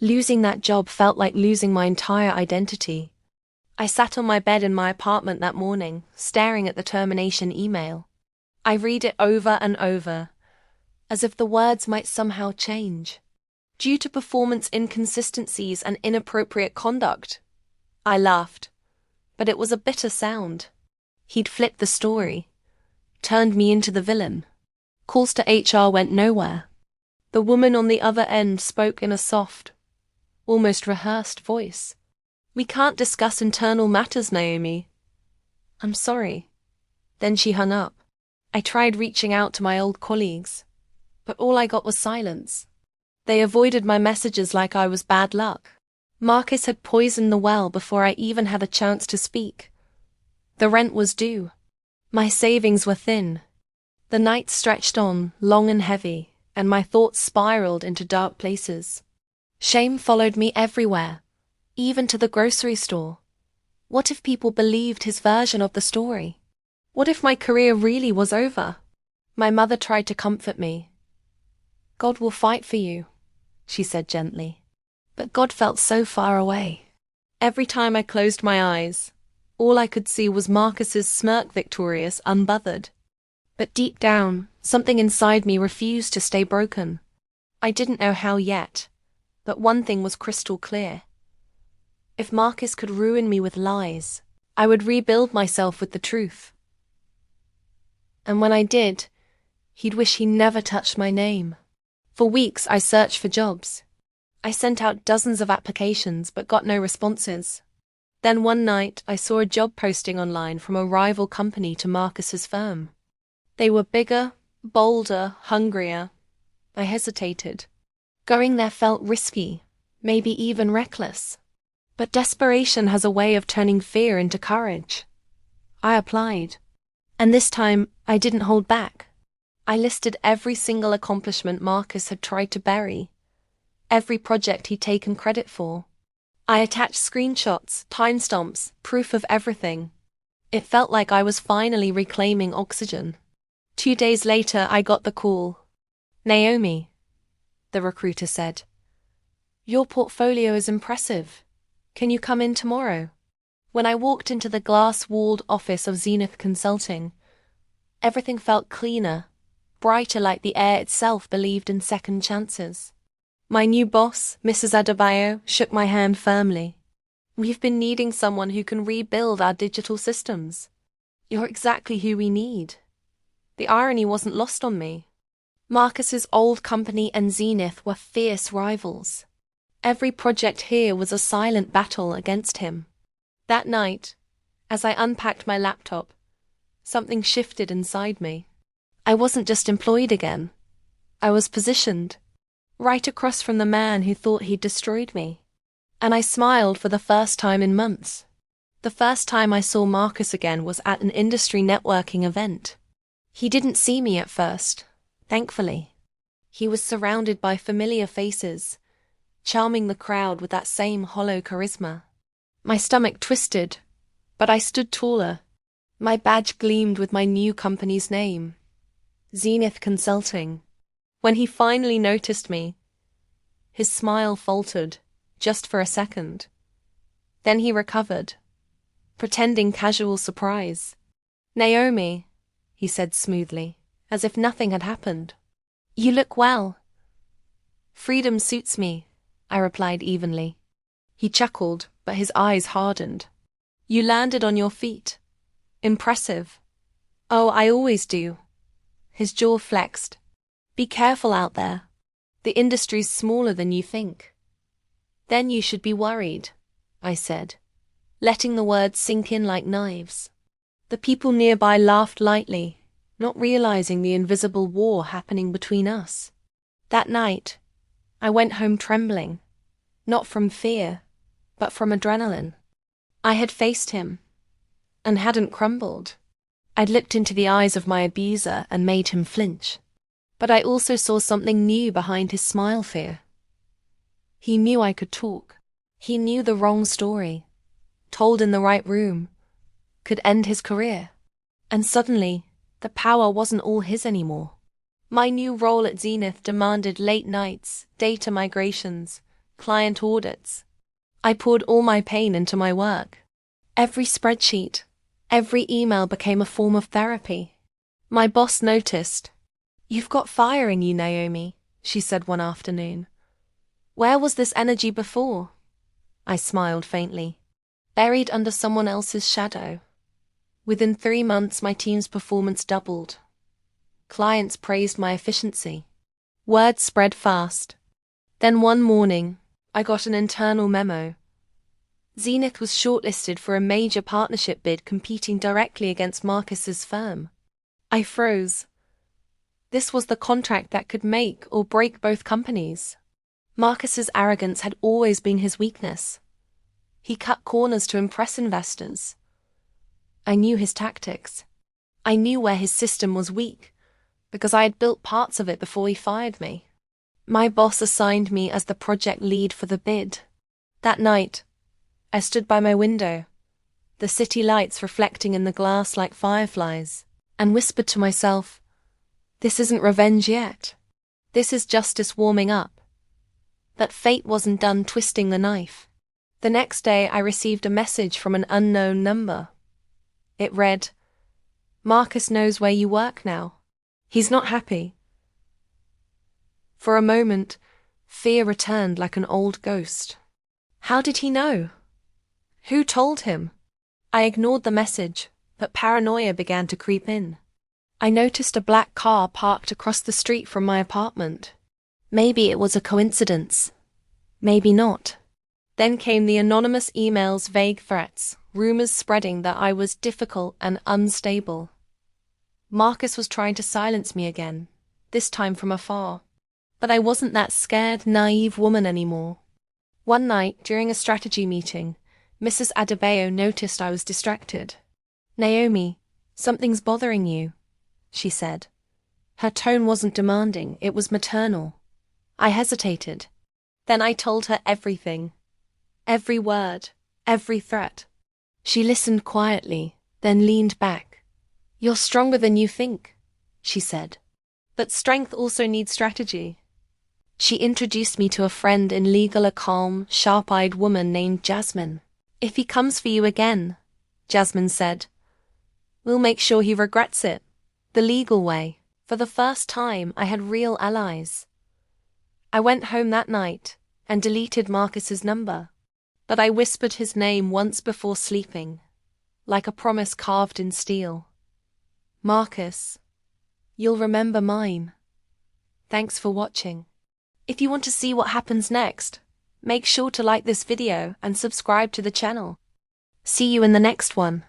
Losing that job felt like losing my entire identity. I sat on my bed in my apartment that morning, staring at the termination email. I read it over and over, as if the words might somehow change. Due to performance inconsistencies and inappropriate conduct. I laughed, but it was a bitter sound. He'd flipped the story, turned me into the villain. Calls to HR went nowhere. The woman on the other end spoke in a soft, almost rehearsed voice. "We can't discuss internal matters, Naomi." "I'm sorry." Then she hung up. I tried reaching out to my old colleagues, but all I got was silence. They avoided my messages like I was bad luck. Marcus had poisoned the well before I even had a chance to speak. The rent was due. My savings were thin. The night stretched on, long and heavy, and my thoughts spiraled into dark places. Shame followed me everywhere, even to the grocery store. What if people believed his version of the story? What if my career really was over? My mother tried to comfort me. "God will fight for you," she said gently. But God felt so far away. Every time I closed my eyes, all I could see was Marcus's smirk, victorious, unbothered. But deep down, something inside me refused to stay broken. I didn't know how yet, but one thing was crystal clear. If Marcus could ruin me with lies, I would rebuild myself with the truth. And when I did, he'd wish he never touched my name. For weeks I searched for jobs. I sent out dozens of applications but got no responses. Then one night I saw a job posting online from a rival company to Marcus's firm. They were bigger, bolder, hungrier. I hesitated. Going there felt risky, maybe even reckless. But desperation has a way of turning fear into courage. I applied. And this time I didn't hold back. I listed every single accomplishment Marcus had tried to bury, every project he'd taken credit for. I attached screenshots, timestamps, proof of everything. It felt like I was finally reclaiming oxygen. 2 days later, I got the call. "Naomi," the recruiter said, "your portfolio is impressive. Can you come in tomorrow?" When I walked into the glass-walled office of Zenith Consulting, everything felt cleaner, brighter, like the air itself believed in second chances. My new boss, Mrs. Adebayo, shook my hand firmly. "We've been needing someone who can rebuild our digital systems. You're exactly who we need." The irony wasn't lost on me. Marcus's old company and Zenith were fierce rivals. Every project here was a silent battle against him. That night, as I unpacked my laptop, something shifted inside me. I wasn't just employed again. I was positioned, right across from the man who thought he'd destroyed me. And I smiled for the first time in months. The first time I saw Marcus again was at an industry networking event. He didn't see me at first, thankfully. He was surrounded by familiar faces, charming the crowd with that same hollow charisma. My stomach twisted, but I stood taller. My badge gleamed with my new company's name, Zenith Consulting. When he finally noticed me, his smile faltered, just for a second. Then he recovered, pretending casual surprise. "Naomi," he said smoothly, as if nothing had happened. "You look well." "Freedom suits me," I replied evenly. He chuckled, but his eyes hardened. "You landed on your feet. Impressive." "Oh, I always do." His jaw flexed. "Be careful out there. The industry's smaller than you think." "Then you should be worried," I said, letting the words sink in like knives. The people nearby laughed lightly, not realizing the invisible war happening between us. That night, I went home trembling, not from fear, but from adrenaline. I had faced him, and hadn't crumbled. I'd looked into the eyes of my abuser and made him flinch. But I also saw something new behind his smile fear. He knew I could talk. He knew the wrong story, told in the right room, could end his career. And suddenly, the power wasn't all his anymore. My new role at Zenith demanded late nights, data migrations, client audits. I poured all my pain into my work. Every spreadsheet, every email became a form of therapy. My boss noticed. "You've got fire in you, Naomi," she said one afternoon. "Where was this energy before?" I smiled faintly. Buried under someone else's shadow. Within 3 months, my team's performance doubled. Clients praised my efficiency. Word spread fast. Then one morning, I got an internal memo. Zenith was shortlisted for a major partnership bid competing directly against Marcus's firm. I froze. This was the contract that could make or break both companies. Marcus's arrogance had always been his weakness. He cut corners to impress investors. I knew his tactics. I knew where his system was weak, because I had built parts of it before he fired me. My boss assigned me as the project lead for the bid. That night, I stood by my window, the city lights reflecting in the glass like fireflies, and whispered to myself, "This isn't revenge yet. This is justice warming up." But fate wasn't done twisting the knife. The next day, I received a message from an unknown number. It read, "Marcus knows where you work now. He's not happy." For a moment, fear returned like an old ghost. How did he know? Who told him? I ignored the message, but paranoia began to creep in. I noticed a black car parked across the street from my apartment. Maybe it was a coincidence. Maybe not. Then came the anonymous emails, vague threats, rumors spreading that I was difficult and unstable. Marcus was trying to silence me again, this time from afar. But I wasn't that scared, naive woman anymore. One night, during a strategy meeting, Mrs. Adebayo noticed I was distracted. "Naomi, something's bothering you," she said. Her tone wasn't demanding, it was maternal. I hesitated. Then I told her everything. Every word, every threat. She listened quietly, then leaned back. "You're stronger than you think," she said. "But strength also needs strategy." She introduced me to a friend in legal, a calm, sharp-eyed woman named Jasmine. "If he comes for you again," Jasmine said, "we'll make sure he regrets it. The legal way." For the first time, I had real allies. I went home that night and deleted Marcus's number. But I whispered his name once before sleeping, like a promise carved in steel. "Marcus, you'll remember mine." Thanks for watching. If you want to see what happens next, make sure to like this video and subscribe to the channel. See you in the next one.